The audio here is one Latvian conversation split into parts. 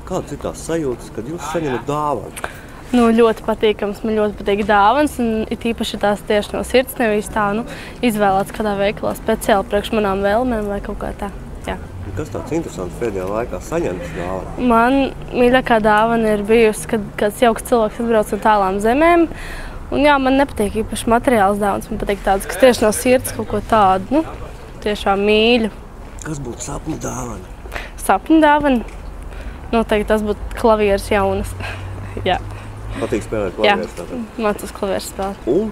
Kādas ir tās sajūtas, kad jūs saņemat dāvanu? Nu, ļoti patīkams, man ļoti patīk dāvanas, un it īpaši tās tieši no sirds, nevis tā, izvēlēts kādā veikalā speciāli priekš manām vēlmēm vai kaut kā tā. Jā. Kas tāds interesants pēdējā laikā saņemts dāvanu? Man mīļākā dāvana ir bijusi, kad kāds jauks cilvēks atbrauc no tālām zemēm. Un jā, man nepatīk īpaši materiāls dāvanas, man patīk tādas, kas tieši no sirds kaut ko tādu, tiešām mīļu. Kas būtu sapņu dāvana? Sapņu dāvana? Noteikti tas būtu klavieres jaunas. Jā. Patīk spēlēt klavieres tātad? Jā, mācos klavieres spēlēt. Un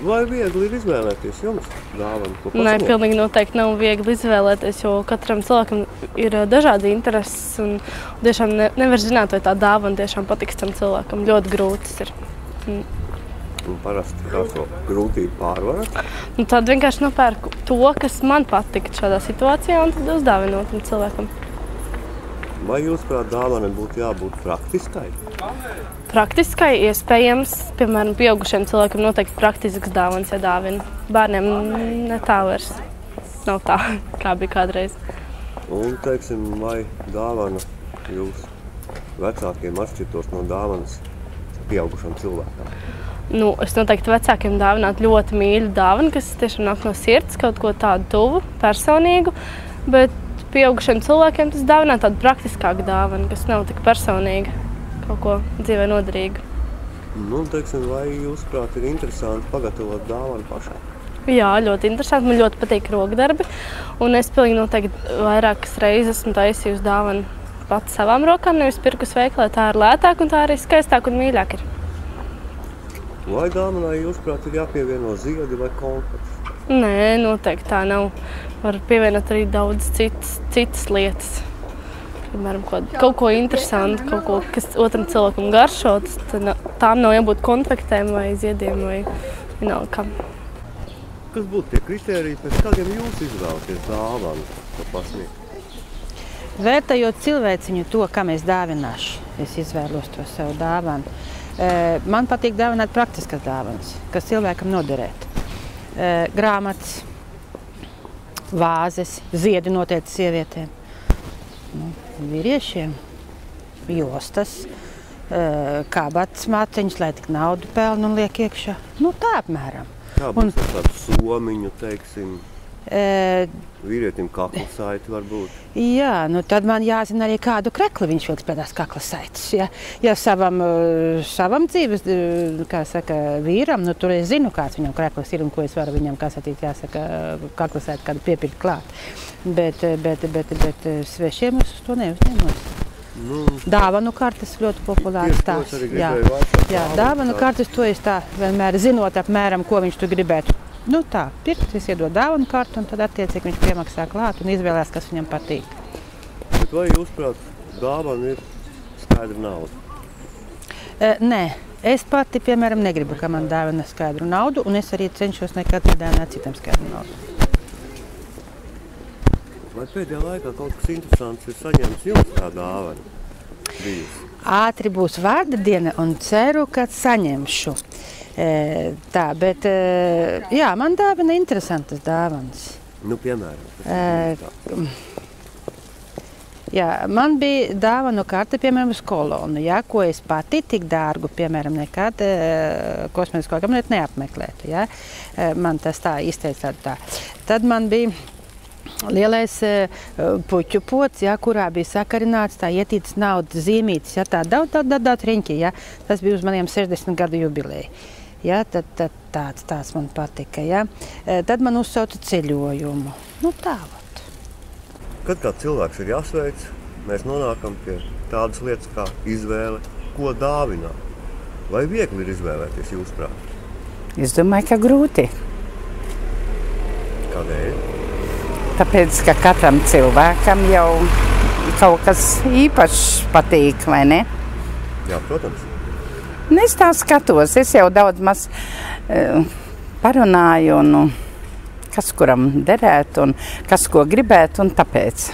vai viegli ir izvēlēties jums dāvanu? Nē, pilnīgi noteikti nav viegli izvēlēties, jo katram cilvēkam ir dažādi intereses un tiešām nevar zināt, vai tā dāvana tiešām patiks tam cilvēkam. Ļoti grūtas ir. Un parasti kā to grūtību pārvarat? Tad vienkārši nopērku to, kas man patika šādā situācijā, un tad uzdāvinot tam cilvēkam. Vai jūs prāt dāvana būtu jābūt praktiskai? Praktiskai iespējams, piemēram, pieaugušiem cilvēkiem noteikti praktisks dāvanas jādāvina. Bērniem ne tā vairs nav tā, kā bija kādreiz. Un, teiksim, vai dāvana jūs vecākiem atšķirtos no dāvanas pieaugušam cilvēkam? Es noteikti vecākiem dāvinātu ļoti mīļu dāvanu, kas tiešām nāk no sirds, kaut ko tādu tuvu, personīgu, bet pieaugušiem cilvēkiem tas dāvināt tādu praktiskāku dāvanu, kas nav tik personīga. Kaut ko dzīvē noderīgu. Teiksim, vai jūs prāt ir interesanti pagatavot dāvanu pašai? Jā, ļoti interesanti. Man ļoti patīk rokdarbi. Un es pilnīgi noteikti vairākas reizes esmu taisījusi dāvanu pats savām rokām, nevis pirkus veikalā. Tā ir lētāk un tā arī skaistāk un mīļāk ir. Vai dāvanai jūs prāt ir jāpievieno ziedi vai konfetes? Nē, noteikti tā nav. Var pievienot arī daudz citas lietas. Piemēram, kaut ko interesantu, kaut ko, kas otram cilvēkam garšo, tām nav jābūt konfektēm vai ziediem vai vienalga kam. Kas būtu tie kritēriji, pēc kādiem jūs izvēlaties dāvanu, ko pasniegt? Vērtējot cilvēciņu to, kam es dāvināšu, es izvēlos to savu dāvanu. Man patīk dāvināt praktiskas dāvanas, kas cilvēkam noderēt. Grāmatas, vāzes, ziedi noteikti sievietēm. Vīriešiem, jostas, kabatas māciņas, lai tik naudu pelnu un liek iekšā. Tā apmēram. Kā būs tādu somiņu, teiksim, vīrietim kaklasaiti varbūt? Jā, tad man jāzina arī kādu krekli viņš vilks pie tās kaklasaites. Ja savam dzīves, kā saka, vīram, tur es zinu, kāds viņam kreklis ir un ko es varu viņam, kā satīt, jāsaka, kaklasaiti kādu piepirkt klāt. Bet svešiem es to neuzņemos. Dāvanu kartes ļoti populārs tās. Jā, dāvanu kartes to es tā vienmēr zinot apmēram, ko viņš tu gribētu. Tā, pirkt, es iedod dāvanu kartu un tad attiecīgi viņš piemaksā klāt un izvēlēs, kas viņam patīk. Bet vai jūs prāt, dāvana ir skaidra nauda? Nē, es pati, piemēram, negribu, ka man dāvana skaidru naudu un es arī cenšos nekad nedāvināt citam skaidru naudu. Vai pēdējā laikā kaut kas interesants ir saņēmis jums tā dāvana? Bijusi? Ātri būs vārda diena un ceru, ka saņemšu. Tā, bet jā, man dāvina interesantas dāvanas. Piemēram? Jā, man bija dāvanu karte, piemēram, uz kolonu, ko es pati tik dārgu, piemēram, nekad kosmētisko kabinetu neapmeklētu. Man tas tā izteica tā. Tad man bija lielais puķu pods, kurā bija sakarināts tā ietītas naudas zīmītes, tā daudz riņķi, tas bija uz maniem 60 gadu jubileju. Tad tāds man patika, Tad man uzsauca ceļojumu. Tāvat. Kad kā cilvēks ir jāsveic, mēs nonākam pie tādas lietas kā izvēle, ko dāvināt. Vai viegli ir izvēlēties jūsuprāt? Es domāju, ka grūti. Kādēļ? Tāpēc, ka katram cilvēkam jau kaut kas īpašs patīk, vai ne? Jā, protams. Es tā skatos, es jau daudz maz parunāju, kas kuram derētu un kas ko gribētu, un tāpēc,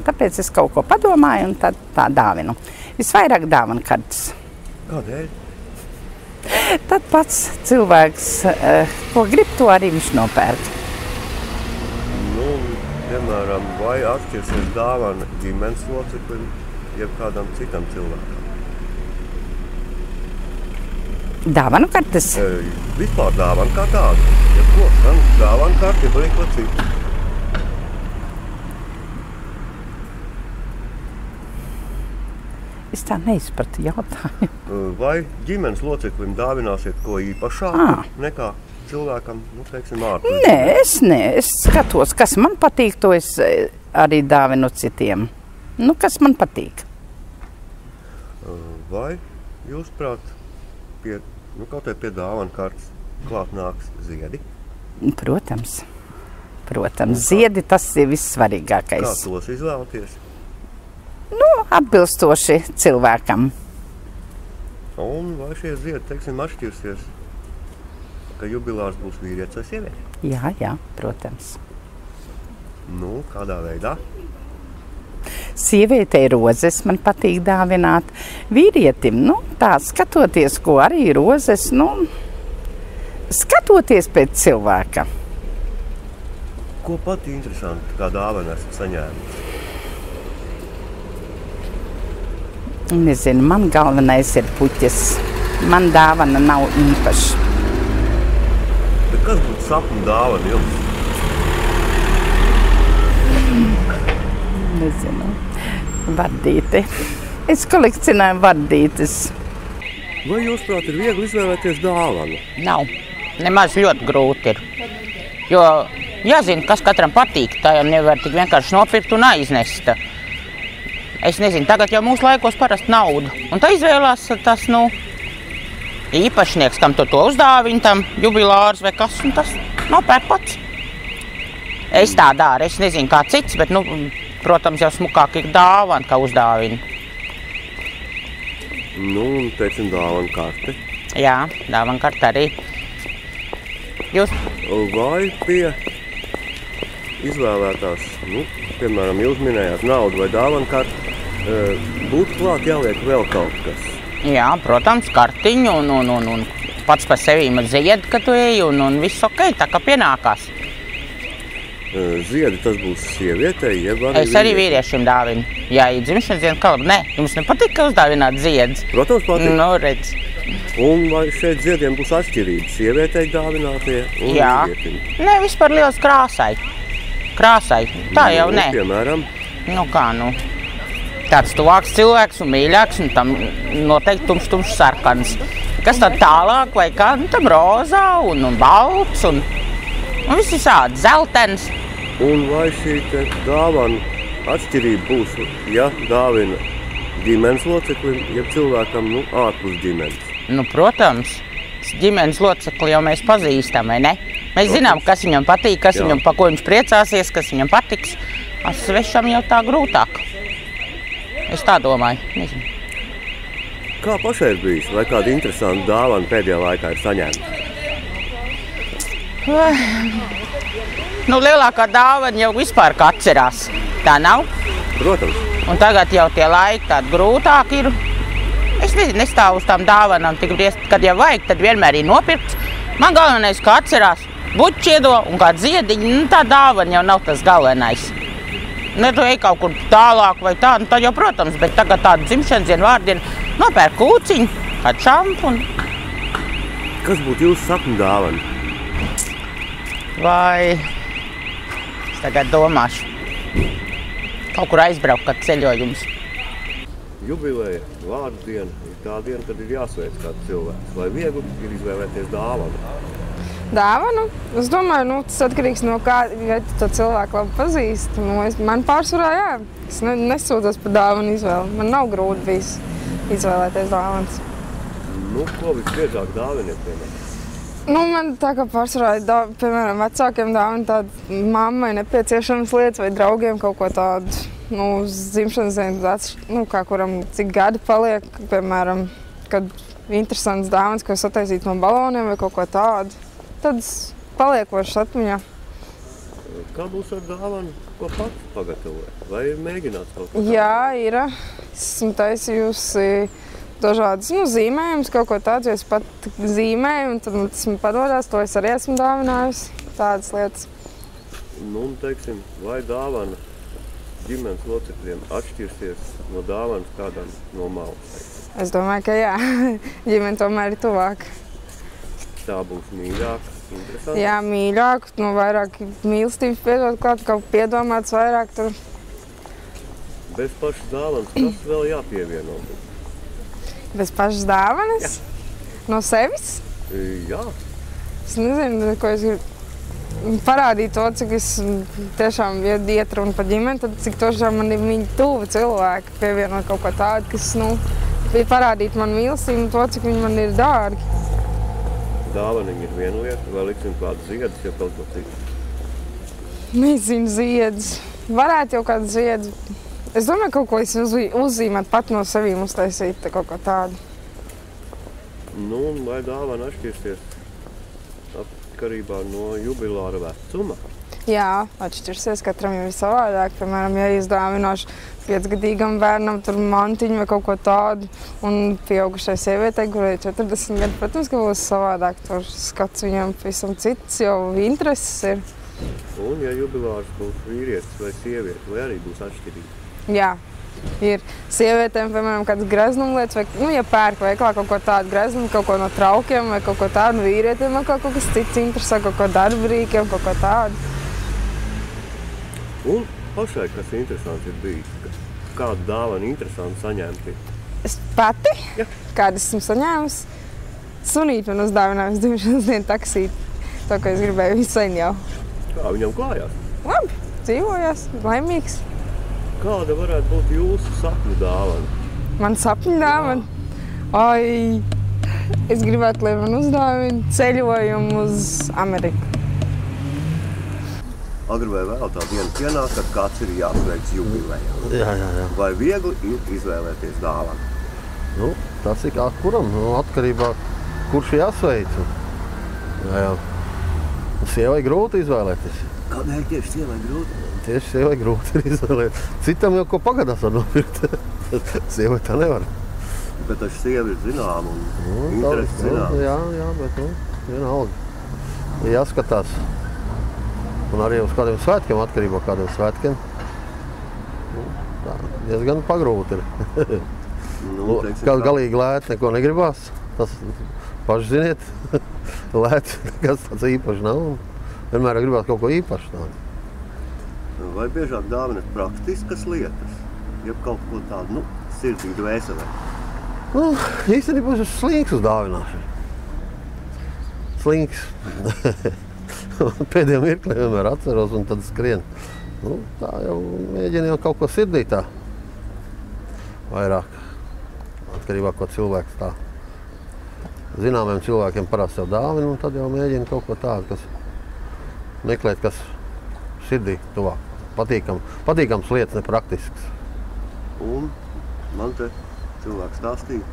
tāpēc es kaut ko padomāju un tad tā dāvinu. Visvairāk dāvanu kartes. Kādēļ? Tad pats cilvēks, ko grib, to arī viņš nopērk. Piemēram, vai atšķirsies dāvana ģimenes loceklim jeb kādam citam cilvēkam? Dāvanu kartes? Vispār dāvanu kā tādu. Jebko, gan dāvanu karti, jeb arī ko citu. Es tā neizpratu jautājumu. Vai ģimenes loceklim dāvināsiet ko īpašāku nekā cilvēkam, teiksim, ārpus? Nē, es skatos, kas man patīk, to es arī dāvinu citiem. Kas man patīk? Vai jūs prāt, kaut vai pie dāvanu kartes klāt nāks ziedi? Protams. Ziedi tas ir vissvarīgākais. Kā tos izvēlaties? Atbilstoši cilvēkam. Un vai šie ziedi, teiksim, atšķirsies, ka jubilārs būs vīrietis vai sieviete? Jā, protams. Kādā veidā? Sievietei rozes man patīk dāvināt. Vīrietim, tā skatoties, ko arī rozes, skatoties pēc cilvēka. Ko pati interesanti, kā dāvana esat saņēmis? Nezinu, man galvenais ir puķis. Man dāvana nav īpaša. Bet kas būtu sapņu dāvana jums? Nezinu. Vardīti. Es kolekcionēju vardītes. Vai jūs prāt ir viegli izvēlēties dāvanu? Nav. Nemaz ļoti grūti ir. Jo jāzina, kas katram patīk. Tā jau nevar tik vienkārši nopirkt un aiznest. Es nezinu, tagad jau mūsu laikos parasti nauda. Un tā izvēlās tas, īpašnieks, kam to uzdāvina, tam jubilārs vai kas, un tas nopērk pats. Es tā daru, es nezinu kā cits, bet, protams, jau smukāk ir dāvana, kā uzdāvina. Teiksim, dāvana karte. Jā, dāvana karte arī. Jūs? Vai pie izvēlētās, piemēram, jūs minējāt naudu vai dāvana karte, būtu klāt jāliek vēl kaut kas? Jā, protams, kartiņu un pats par sevīm ziedi, ka tu eji, un viss ok, tā kā pienākās. Ziedi tas būs sievietei, jeb arī Es arī vīriešiem dāvinu. Jā, ir dzimšanas dienas kalba. Nē, jums nepatīk, ka uzdāvināt ziedus? Protams, patīk. Redz. Un vai šeit ziediem būs atšķirības? Sievietei dāvinātie un vīrietim? Nē, vispār liels krāsai. Tā jau nē. Piemēram? Tāds tuvāks cilvēks un mīļāks, un tam noteikti tumšs sarkans. Kas tad tālāk vai kā? Tam rozā un balts un viss visādi zeltens. Un vai šī dāvana atšķirība būs, ja dāvina ģimenes loceklim, ja cilvēkam ārpus ģimenes? Protams, ģimenes locekli jau mēs pazīstam, vai ne? Mēs zinām, kas viņam patīk, viņam, pa ko viņš priecāsies, kas viņam patiks. Svešam jau tā grūtāk. Es tā domāju, nezinu. Kā pašai ir bijis? Vai kāda interesanta dāvana pēdējā laikā ir saņēmta? Lielākā dāvana jau vispār kā atcerās. Tā nav? Protams. Un tagad jau tie laiki tādi grūtāki ir. Es nezinu, nestāvu uz tām dāvanām, kad jau vajag, tad vienmēr ir nopirkts. Man galvenais, kā atcerās, buķi iedod un kāds ziediņi, tā dāvana jau nav tas galvenais. Tu ej kaut kur tālāk vai tā, tad jau, protams, bet tagad tāda dzimšanas diena, vārdiena, nopērk kūciņu, kādu šampunu. Kas būtu jūsu sapņu dāvana? Vai es tagad domāšu, kaut kur aizbraukt, kad ceļojums. Jubileja, vārdu diena ir tā diena, kad ir jāsveic kāds cilvēks. Vai viegli ir izvēlēties dāvanu? Dāvanu? Es domāju, tas atkarīgs no kā, ja tu to cilvēku labi pazīst. Man pārsvarā, jā. Es nesūdzos par dāvanu izvēli. Man nav grūti bijis izvēlēties dāvanas. Ko visbiežāk dāviniet, piemēram? Man tā kā pārsvarā, piemēram, vecākiem dāvana tāda mammai nepieciešamas lietas vai draugiem kaut ko tādu. Uz dzimšanas dienas, kā kuram cik gadi paliek, piemēram, kad interesants dāvanas, ko sataisīt no baloniem vai kaut ko tādu. Tad paliekošas atmiņā. Kā būs ar dāvanu, ko pats pagatavot? Vai ir mēģināts kaut ko tādu? Jā, ir. Esmu taisījusi dažādas zīmējumus, kaut ko tādu, jo es pat zīmēju, un tad tas man padodās, to es arī esmu dāvinājusi, tādas lietas. Teiksim, vai dāvana ģimenes locekļiem atšķirsies no dāvanas kādam no malas? Es domāju, ka jā, ģimene tomēr ir tuvāk. Tā būs mīļāka, interesanta? Jā, mīļāk, no vairāk mīlestības piedot klāt, kaut piedomāts vairāk tur. Bez pašas dāvanas, kas vēl jāpievieno? Bez pašas dāvanas? No sevis? Jā. Es nezinu, ko es gribu parādīt to, cik es tiešām iet runu par ģimeni, tad cik tošām man ir viņi tuvi cilvēki, pievienot kaut ko tādu, kas, parādīt man mīlestību un to, cik viņi man ir dārgi. Dāvaniņi ir viena lieta, vai liksim kādu ziedus, ja kaut ko citu? Nezinu, ziedus. Varētu jau kādu ziedu. Es domāju, kaut ko es uzzīmētu pat no sevīm uztaisīt, kaut ko tādu. Vai dāvana atšķirsies atkarībā no jubilāra vecuma? Jā, atšķirsies, katram jau ir savādāk. Piemēram, ja es dāvināšu 5-gadīgam bērnam tur mantiņu vai kaut ko tādu, un pieaugušai sievietei, kurai 40 gadi, protams, ka būs savādāk. Tur skats viņam pavisam cits, jau intereses ir. Un ja jubilārs būs vīrietis vai sieviete, vai arī būs atšķirīgi? Jā, ir sievietēm, piemēram, kādas greznumlietas, vai, ja pērk veiklā kaut ko tādu greznumu, kaut ko no traukiem vai kaut ko tādu, vīrietiem vai kaut kas cits interesē, kaut ko darbrīkiem, kaut ko tādu. Un pašai, kas interesants ir bijis, kādu dāvanu interesanti saņemti? Es pati, kādu esmu saņēmusi, sunīti man uzdāvinājums dzimšanas dienu taksīt, to, ko es gribēju sen jau. Kā viņam klājās? Labi, dzīvojās, laimīgs. Kāda varētu būt jūsu sapņu dāvana? Man sapņu dāvana? Ai, es gribētu, lai man uzdāvina ceļojumu uz Ameriku. Agri vai vēl tā diena pienāk, kad kāds ir jāsveic jubilejā. Jā. Vai viegli ir izvēlēties dāvanu? Tas ir kā kuram, atkarībā, kurš jāsveic. Jā. Sievai grūti izvēlēties. Kādēļ tieši sievai grūti? Tieši sievai grūti ir izvēlēt. Citam jau ko pagadās var nopirkt. Sievai tā nevar. Bet taču sieva ir zinām un interesi zinām. Jā, bet vienalga. Jāskatās. Un arī uz kādiem svētkiem, atkarībā kādiem svētkiem. Tā diezgan pagrūti ir. Kad galīgi lēt neko negribās. Tas paši ziniet, lēt nekas tāds īpaši nav. Vienmēr gribās kaut ko īpašu tādu. Vai biežāk dāvināt praktiskas lietas? Jeb kaut ko tādu, sirdī dvēselē? Īstenībā es esmu slinks uz dāvināšanu. Slinks. Pēdējā mirklī vienmēr atceros un tad skrien. Tā jau mēģina jau kaut ko sirdī tā. Vairāk. Atkarībā, ko cilvēks tā. Zināmiem cilvēkiem parasti jau dāvina un tad jau mēģina kaut ko tādu, kas meklēt, kas sirdī tuvāk. Patīkams lietas, nepraktisks. Un man te cilvēks stāstīja,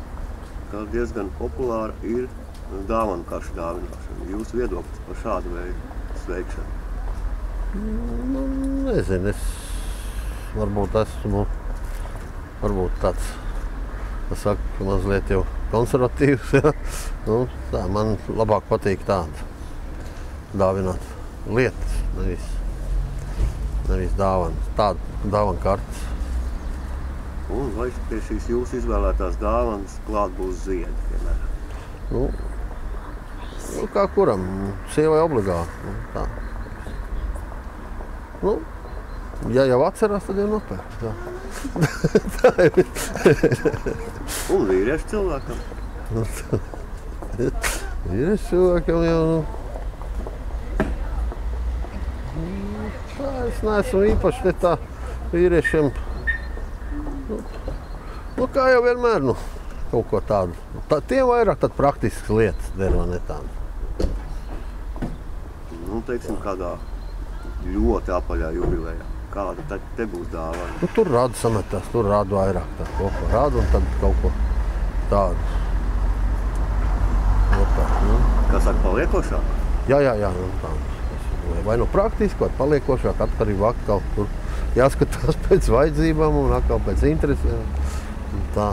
ka diezgan populāra ir dāvanu karšu dāvināšana. Jūsu viedoklis par šādu veidu sveikšanu? Nezinu, es varbūt esmu tāds, es saku, mazliet jau konservatīvs. Ja? Tā, man labāk patīk tādu dāvināt lietas, nevis dāvanas. Tāda dāvana kartes. Un vai pie šīs jūsu izvēlētās dāvanas klāt būs ziedi, piemēram? Kā kuram, sievai obligāti. Tā. Ja jau atcerās, tad jau nopērk. Tā ir. Un vīriešu cilvēkam? Vīriešu cilvēkam jau, es neesmu īpaši tā vīriešiem. Kā jau vienmēr, kaut ko tādu. Tiem vairāk tad praktiskas lietas der, vai ne tādu. Teiksim, kādā ļoti apaļā jubilejā. Kāda te būs dāvana? Tur rādu sametās, tur rādu vairāk. Tā kopā rādu un tad kaut ko tādu. Kas ar paliekošāk? Jā. Vai praktiski, vai paliekošāk, atkarībā atkal tur jāskatās pēc vajadzībām un atkal pēc interesēm. Tā.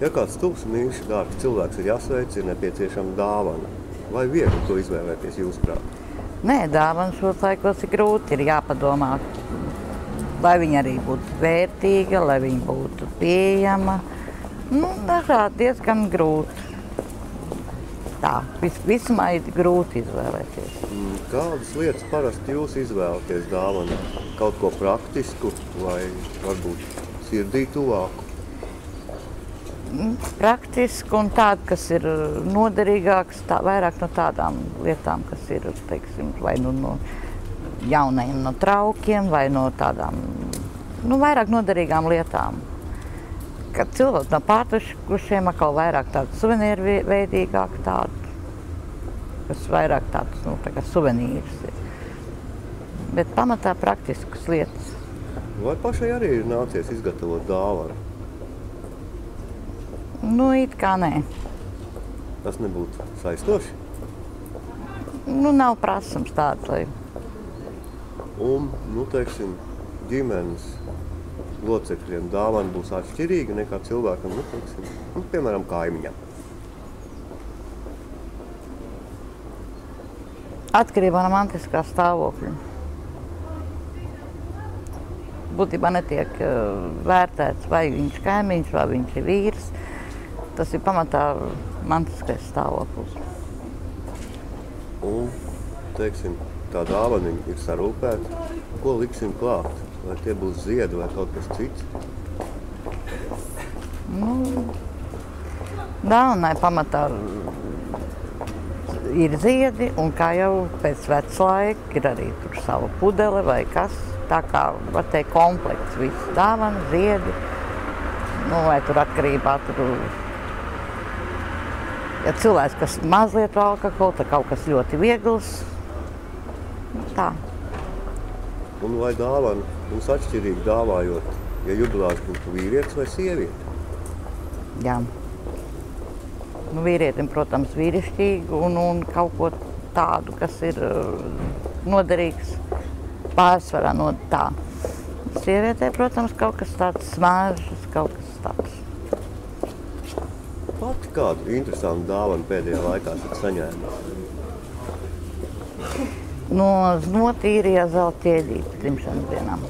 Ja kāds tuvs, mīļš, dārgs cilvēks ir jāsveic, ir nepieciešama dāvana. Vai viegli to izvēlēties jūsuprāt? Nē, dāvanas šos laikos ir grūti, ir jāpadomā. lai viņa arī būtu vērtīga, lai viņa būtu pieejama. Dažādi diezgan grūti. Tā, vismā ir grūti izvēlēties. Kādas lietas parasti jūs izvēlaties dāvanā? Kaut ko praktisku vai varbūt sirdī tuvāku? Praktisku un tādu, kas ir noderīgāks, vairāk no tādām lietām, kas ir, teiksim, vai no jaunajiem no traukiem, vai no tādām, vairāk noderīgām lietām. Kad cilvēki no pārtušiem atkal vairāk tādu suvenīru veidīgāk tādu, kas vairāk tādus, tā kā suvenīrus ir. Bet pamatā praktiskas lietas. Vai pašai arī ir nācies izgatavot dāvanu? It kā nē. Tas nebūtu saistoši? Nav prasams tāds, lai... Un, teiksim, ģimenes locekļiem dāvana būs atšķirīga nekā cilvēkam, piemēram, kaimiņam. Atkarībā no mantiskā stāvokļa. Būtībā netiek vērtēts, vai viņš kaimiņš, vai viņš ir vīrs. Tas ir pamatā mantiskais stāvoklis. Un, teiksim, tā dāvaniņa ir sarūpēta. Ko liksim klāt? Vai tie būs ziedi vai kaut kas cits? Dāvanai pamatā ir ziedi, un kā jau pēc veclaika ir arī tur sava pudele vai kas. Tā kā, var teikt, komplekts viss. Dāvana, ziedi, vai tur atkarībā tur... Ja cilvēks, kas mazliet alkoholu, tad kaut kas ļoti viegls. Tā. Un vai dāvana būs atšķirīgi dāvājot, ja jubilārs būtu vīrietis vai sieviete? Jā. Vīrietim, protams, vīrišķīgi un kaut ko tādu, kas ir noderīgs pārsvarā no tā. Sievietē, protams, kaut kas tāds smaržas, kaut kas tāds. Pati kādu interesantu dāvanu pēdējā laikā esat saņēmis? Notīrīja zelta ķēdīti dzimšanas dienām.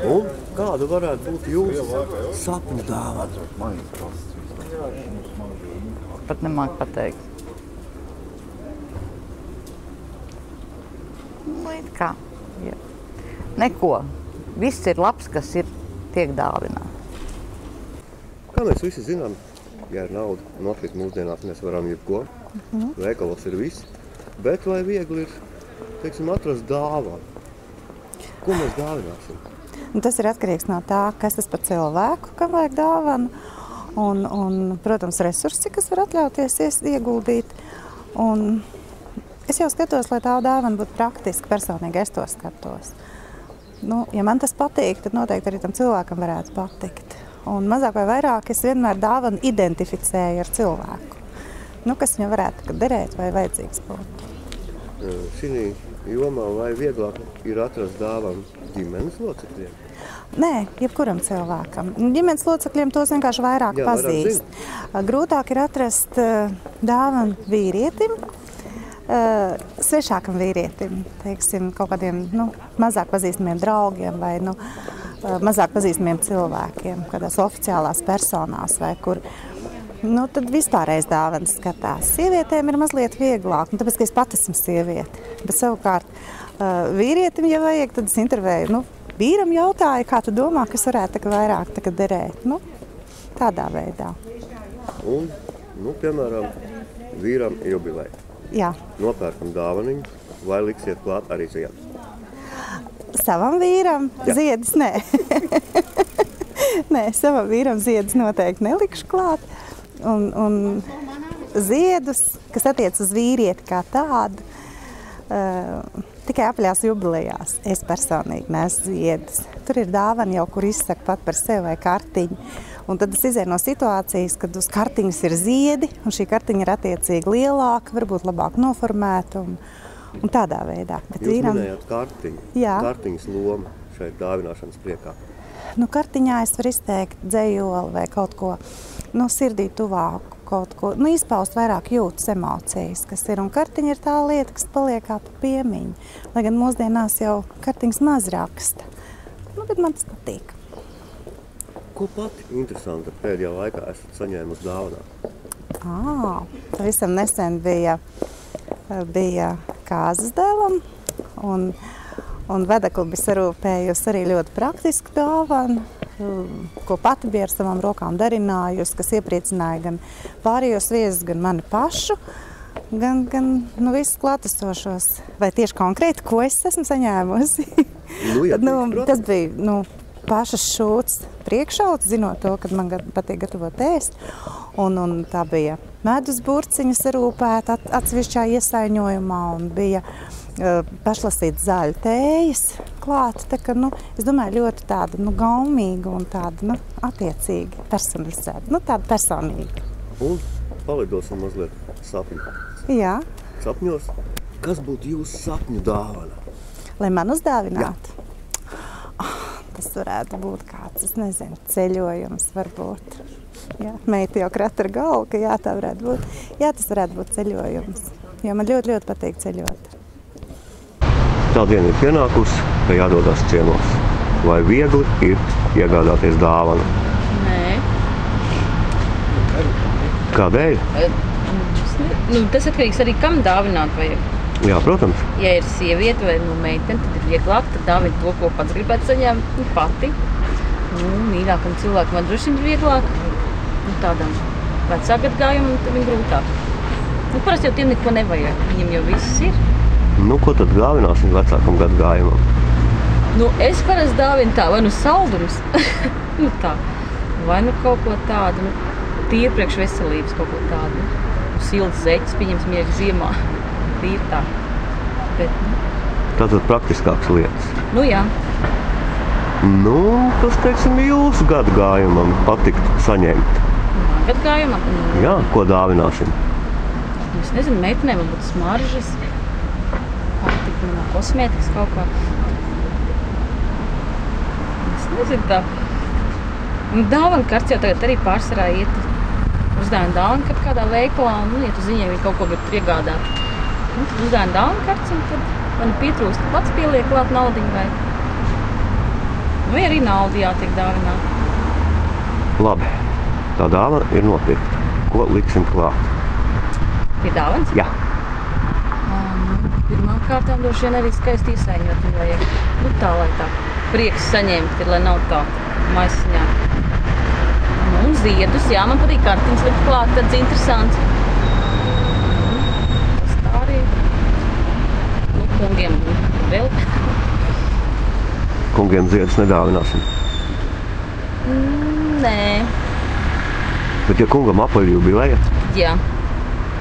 Un kāda varētu būt jūsu sapņu dāvana? Pat nemāk pateikt. It kā. Jā. Neko. Viss ir labs, kas tiek dāvināts. Kā mēs visi zinām, ja ir nauda, nopirkt mūsdienās mēs varam jebko. Veikalos ir viss. Bet vai viegli ir, teiksim, atrast dāvanu? Ko mēs dāvināsim? Tas ir atkarīgs no tā, kas tas par cilvēku, kam vajag dāvanu. Un, protams, resursi, kas var atļauties ieguldīt. Un es jau skatos, lai tā dāvana būtu praktiski, personīgi es to skatos. Ja man tas patīk, tad noteikti arī tam cilvēkam varētu patikt. Un mazāk vai vairāk es vienmēr dāvanu identificēju ar cilvēku. Kas viņam varētu derēt vai vajadzīgs būt. Šī jomā vai vieglāk ir atrast dāvanu ģimenes locekļiem? Nē, jebkuram cilvēkam. Ģimenes locekļiem tos vienkārši vairāk pazīst. Grūtāk ir atrast dāvanu vīrietim, svešākam vīrietim, teiksim, kaut kādiem mazāk pazīstamiem draugiem vai mazāk pazīstamiem cilvēkiem, kādās oficiālās personās vai kur. Tad vispārreiz dāvanas skatās. Sievietēm ir mazliet vieglāk, tāpēc, ka es pat esmu sieviete. Bet savukārt vīrietim, ja vajag, tad es intervēju. Vīram jautāju, kā tu domā, kas varētu vairāk derēt. Tādā veidā. Un, piemēram, vīram jubilē. Jā. Nopērkam dāvaniņu vai liksiet klāt arī ziedus? Savam vīram ziedus nē. Nē, savam vīram ziedus noteikti nelikšu klāt. Un ziedus, kas attiec uz vīrieti kā tādu, tikai apaļās jubilejās. Es personīgi nesu ziedus. Tur ir dāvana jau, kur izsaka pat par sevi vai kartiņu. Un tad es izēju no situācijas, kad uz kartiņas ir ziedi, un šī kartiņa ir attiecīgi lielāka, varbūt labāk noformēta un tādā veidā. Bet jūs minējāt kartiņu. Jā. Kartiņas loma šeit dāvināšanas priekā. Kartiņā es varu izteikt dzejoli vai kaut ko sirdī tuvāku, kaut ko, izpaust vairāk jūtas emocijas, kas ir. Un kartiņa ir tā lieta, kas paliek kā pa piemiņu. Lai gan mūsdienās jau kartiņas maz raksta. bet man tas patīk. Ko pati interesanta pēdējā laikā esat saņēmusi dāvanā? Pavisam nesen bija kāzas dēlam, un vedekli bija sarūpējusi arī ļoti praktisku dāvanu, ko pati bija ar savām rokām darinājusi, kas iepriecināja gan pārējos viesus, gan mani pašu, gan visus klātesošos. Vai tieši konkrēti, ko es esmu saņēmusi? Tas bija pašas šūts priekšauts, zinot to, ka man patīk gatavot ēst. Un tā bija medus burciņa sarūpēta atsevišķā iesaiņojumā un bija pašlasīts zaļu tējas klāt. Tā kā, es domāju, ļoti tāda gaumīga un tāda attiecīgi personalizēta, tāda personīga. Un palidosim mazliet sapņu. Jā. Sapņos, kas būtu jūsu sapņu dāvana? Lai man uzdāvinātu? Tas varētu būt kāds, es nezinu, ceļojums varbūt. Jā, meita jau krata ar galvu, ka jā, tā varētu būt. Jā, tas varētu būt ceļojums, jo man ļoti, ļoti patīk ceļot. Tā diena ir pienākusi, ka jādodas ciemos. Vai viegli ir iegādāties dāvanu? Nē. Kādēļ? Tas atkarīgs arī, kam dāvināt vajag. Jā, protams. Ja ir sieviete vai meitene, tad ir vieglāk, tad dāvina to, ko pats gribētu saņemt pati. Mīļākam cilvēkam man droši vien ir vieglāk. Tādam vecāku gadgājumam, tad viņam grūtāk. Parasti jau tiem neko nevajag, viņam jau viss ir. Ko tad dāvināsim vecākam gadgājumam? Es parasti dāvinu tā, vai saldums, tā, vai kaut ko tādu, tīri priekš veselības kaut ko tādu. Silts zeķis, pieņems miegs ziemā. Ir tā. Tātad praktiskākas lietas. Jā. Kas, teiksim, jūsu gadgājumam patiktu saņemt? Gadgājumam? Jā, ko dāvināsim? Es nezinu, meitenēm varbūt smaržas. Patiktu no kosmētikas kaut kā. Es nezinu tā. Dāvana karts jau tagad arī pārsvarā iet. Uzdāvina dāvana kartu kādā veikalā un iet uz viņiem, viņi kaut ko grib iegādāt. Tad uzdāvina dāvana karts un tad man pietrūkst, pats pieliek klāt naudiņu vai arī naudu jātiek dāvināt. Labi, tā dāvana ir nopirkta. Ko liksim klāt? Pie dāvanas? Jā. Pirmām kārtām droši vien arī skaisti iesaiņot vajag. Tā, lai tā prieks saņemt ir, lai nav tā maisiņā. Un ziedus, jā, man patīk kartiņas likt klāt, tāds interesants. Kungiem vēl. Kungiem ziedus nedāvināsim? Nē. Bet ja kungam apaļ jubileja? Jā.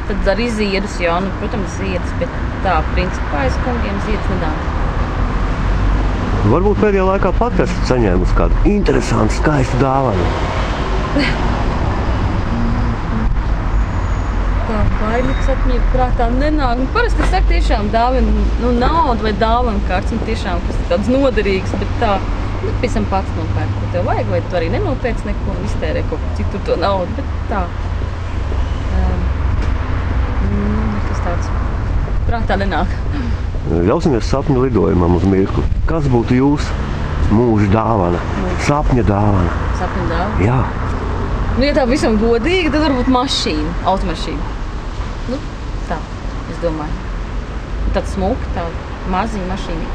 Tad arī ziedus, jā, protams, ziedus, bet tā, principā es kungiem ziedus nedāvinu. Varbūt pēdējā laikā pat esat saņēmusi kādu interesantu, skaistu dāvanu? Bailīgs sapņi prātā nenāk. Parasti es saku tiešām dāvinu naudu vai dāvanu karts, tiešām kas ir tāds noderīgs, bet tā, piesam pats nopērk, ko tev vajag, vai tu arī nenopērc neko un iztērē kaut citur to naudu, bet tā. Nekas tāds prātā nenāk. Ļausimies sapņu lidojumam uz mirkli. Kas būtu jūsu mūža dāvana? Sapņa dāvana? Sapņa dāvana? Jā. Ja tā visam godīgi, tad varbūt mašīna, automašīna. Tā, es domāju. Tāda smuka, tāda maziņa mašīna.